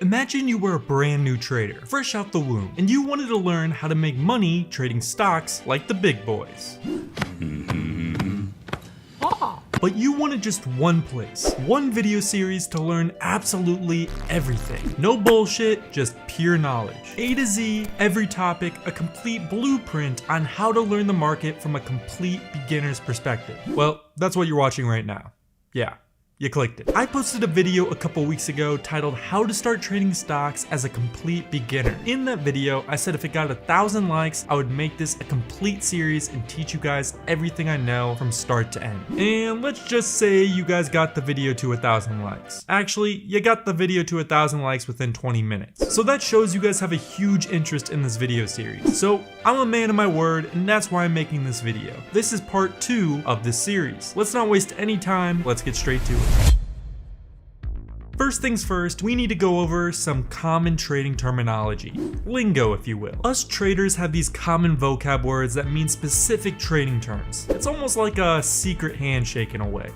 Imagine you were a brand new trader, fresh out the womb, and you wanted to learn how to make money trading stocks like the big boys. But you wanted just one place, one video series to learn absolutely everything. No bullshit, just pure knowledge. A to Z, every topic, a complete blueprint on how to learn the market from a complete beginner's perspective. Well, that's what you're watching right now. Yeah. You clicked it. I posted a video a couple weeks ago titled How to Start Trading Stocks as a Complete Beginner. In that video, I said if it got 1,000 likes, I would make this a complete series and teach you guys everything I know from start to end. And let's just say you guys got the video to 1,000 likes. Actually, you got the video to 1,000 likes within 20 minutes. So that shows you guys have a huge interest in this video series. So I'm a man of my word, and that's why I'm making this video. This is part 2 of this series. Let's not waste any time, let's get straight to it. First things first, we need to go over some common trading terminology, lingo if you will. Us traders have these common vocab words that mean specific trading terms. It's almost like a secret handshake in a way.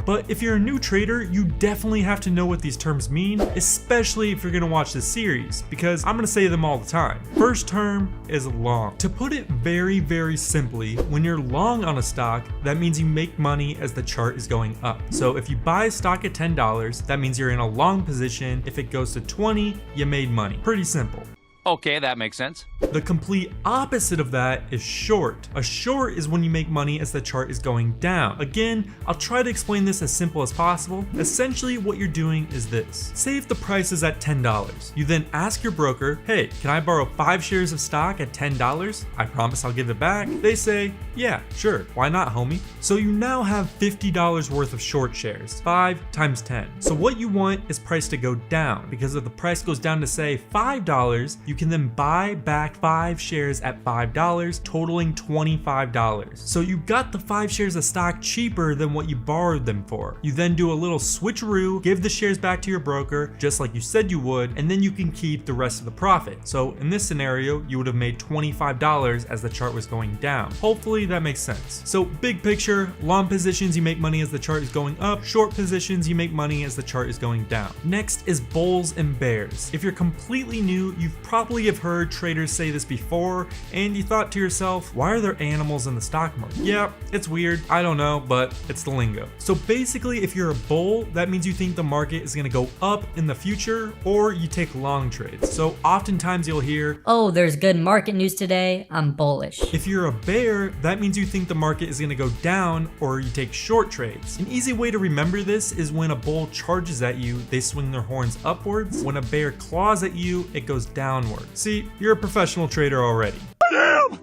But if you're a new trader, you definitely have to know what these terms mean, especially if you're gonna watch this series, because I'm gonna say them all the time. First term is long. To put it very, very simply, when you're long on a stock, that means you make money as the chart is going up. So if you buy a stock at $10, that means you're in a long position. If it goes to 20, you made money. Pretty simple. Okay, that makes sense. The complete opposite of that is short. A short is when you make money as the chart is going down. Again, I'll try to explain this as simple as possible. Essentially, what you're doing is this. Say if the price is at $10. You then ask your broker, hey, can I borrow 5 shares of stock at $10? I promise I'll give it back. They say, yeah, sure, why not, homie? So you now have $50 worth of short shares, 5 times 10. So what you want is price to go down, because if the price goes down to say $5, you can then buy back 5 shares at $5, totaling $25. So you got the 5 shares of stock cheaper than what you borrowed them for. You then do a little switcheroo, give the shares back to your broker, just like you said you would, and then you can keep the rest of the profit. So in this scenario, you would have made $25 as the chart was going down. Hopefully that makes sense. So big picture, long positions you make money as the chart is going up, short positions you make money as the chart is going down. Next is bulls and bears. If you're completely new, you've probably have heard traders say this before, and you thought to yourself, why are there animals in the stock market? Yeah, it's weird, I don't know, but it's the lingo. So basically, if you're a bull, that means you think the market is gonna go up in the future, or you take long trades. So oftentimes you'll hear, oh, there's good market news today, I'm bullish. If you're a bear, that means you think the market is gonna go down, or you take short trades. An easy way to remember this is when a bull charges at you, they swing their horns upwards. When a bear claws at you, it goes downwards. See, you're a professional trader already. I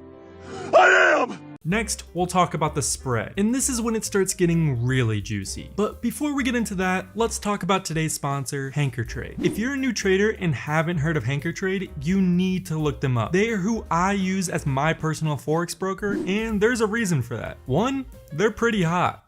am! Next, we'll talk about the spread, and this is when it starts getting really juicy. But before we get into that, let's talk about today's sponsor, HankerTrade. If you're a new trader and haven't heard of HankerTrade, you need to look them up. They are who I use as my personal Forex broker, and there's a reason for that. One, they're pretty hot.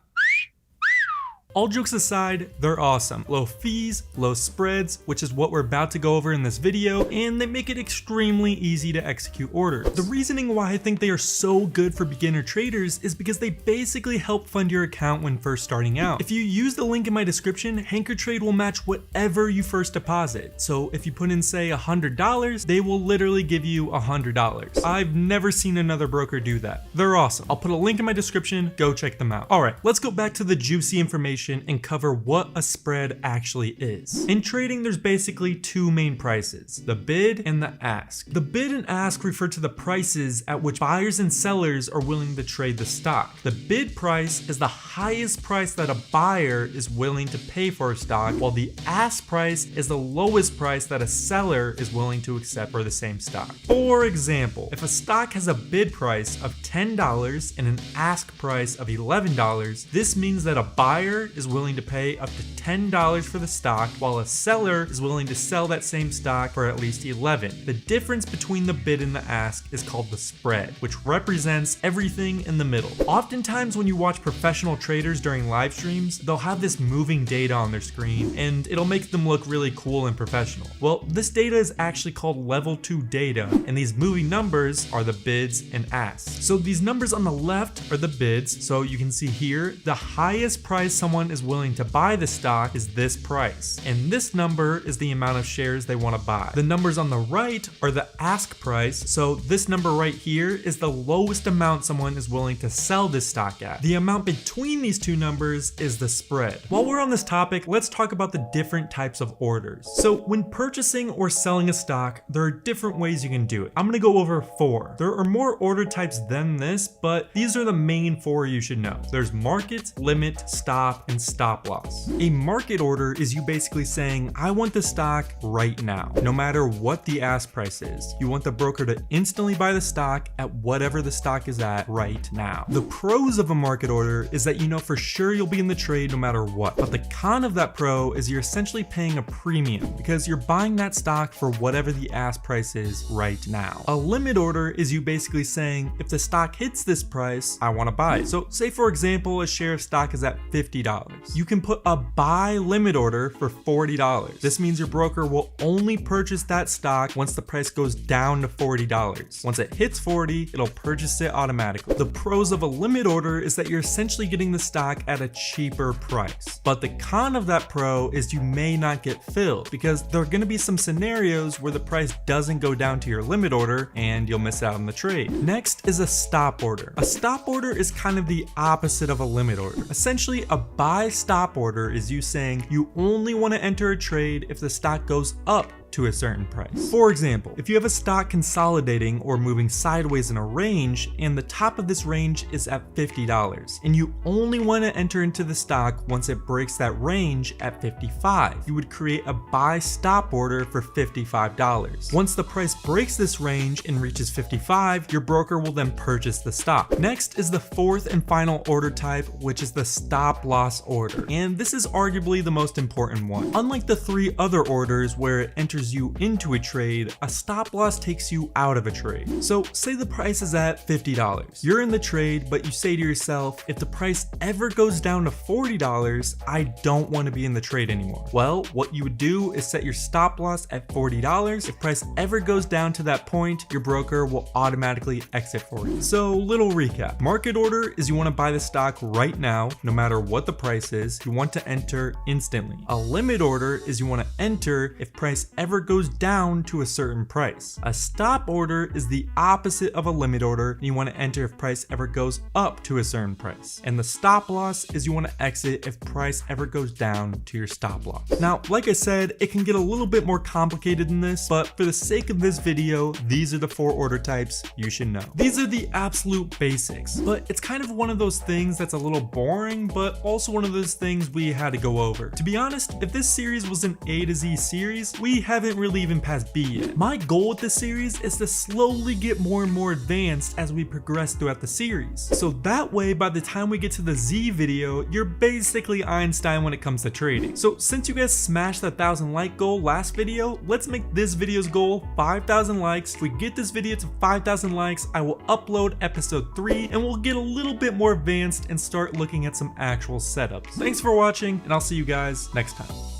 All jokes aside, they're awesome. Low fees, low spreads, which is what we're about to go over in this video, and they make it extremely easy to execute orders. The reasoning why I think they are so good for beginner traders is because they basically help fund your account when first starting out. If you use the link in my description, HankerTrade will match whatever you first deposit. So if you put in say $100, they will literally give you $100. I've never seen another broker do that. They're awesome. I'll put a link in my description, go check them out. All right, let's go back to the juicy information and cover what a spread actually is. In trading, there's basically 2 main prices, the bid and the ask. The bid and ask refer to the prices at which buyers and sellers are willing to trade the stock. The bid price is the highest price that a buyer is willing to pay for a stock, while the ask price is the lowest price that a seller is willing to accept for the same stock. For example, if a stock has a bid price of $10 and an ask price of $11, this means that a buyer buyer is willing to pay up to $10 for the stock, while a seller is willing to sell that same stock for at least $11. The difference between the bid and the ask is called the spread, which represents everything in the middle. Oftentimes when you watch professional traders during live streams, they'll have this moving data on their screen and it'll make them look really cool and professional. Well, this data is actually called level 2 data, and these moving numbers are the bids and asks. So these numbers on the left are the bids. So you can see here, the highest price someone is willing to buy the stock is this price, and this number is the amount of shares they want to buy. The numbers on the right are the ask price. So this number right here is the lowest amount someone is willing to sell this stock at. The amount between these two numbers is the spread. While we're on this topic, let's talk about the different types of orders. So when purchasing or selling a stock, there are different ways you can do it. I'm gonna go over 4. There are more order types than this, but these are the main 4 you should know. There's market, limit, stop, and stop loss. A market order is you basically saying, I want the stock right now, no matter what the ask price is. You want the broker to instantly buy the stock at whatever the stock is at right now. The pros of a market order is that you know for sure you'll be in the trade no matter what. But the con of that pro is you're essentially paying a premium because you're buying that stock for whatever the ask price is right now. A limit order is you basically saying, if the stock hits this price, I want to buy it. So say for example, a share of stock is at $50. You can put a buy limit order for $40. This means your broker will only purchase that stock once the price goes down to $40. Once it hits 40, it'll purchase it automatically. The pros of a limit order is that you're essentially getting the stock at a cheaper price. But the con of that pro is you may not get filled because there are going to be some scenarios where the price doesn't go down to your limit order and you'll miss out on the trade. Next is a stop order. A stop order is kind of the opposite of a limit order. Essentially, a buy stop order is you saying you only want to enter a trade if the stock goes up to a certain price. For example, if you have a stock consolidating or moving sideways in a range and the top of this range is at $50 and you only want to enter into the stock once it breaks that range at $55, you would create a buy stop order for $55. Once the price breaks this range and reaches $55, your broker will then purchase the stock. Next is the 4th and final order type, which is the stop loss order. And this is arguably the most important one. Unlike the 3 other orders where it enters you into a trade, a stop loss takes you out of a trade. So say the price is at $50. You're in the trade, but you say to yourself, if the price ever goes down to $40, I don't want to be in the trade anymore. Well, what you would do is set your stop loss at $40. If price ever goes down to that point, your broker will automatically exit for you. So little recap. Market order is you want to buy the stock right now, no matter what the price is. You want to enter instantly. A limit order is you want to enter if price ever goes down to a certain price. A stop order is the opposite of a limit order, and you want to enter if price ever goes up to a certain price. And the stop loss is you want to exit if price ever goes down to your stop loss. Now, like I said, it can get a little bit more complicated than this, but for the sake of this video, these are the 4 order types you should know. These are the absolute basics, but it's kind of one of those things that's a little boring, but also one of those things we had to go over. To be honest, if this series was an A to Z series, we haven't really even passed B yet. My goal with this series is to slowly get more and more advanced as we progress throughout the series. So that way, by the time we get to the Z video, you're basically Einstein when it comes to trading. So since you guys smashed that 1,000 like goal last video, let's make this video's goal 5,000 likes. If we get this video to 5,000 likes, I will upload episode 3 and we'll get a little bit more advanced and start looking at some actual setups. Thanks for watching, and I'll see you guys next time.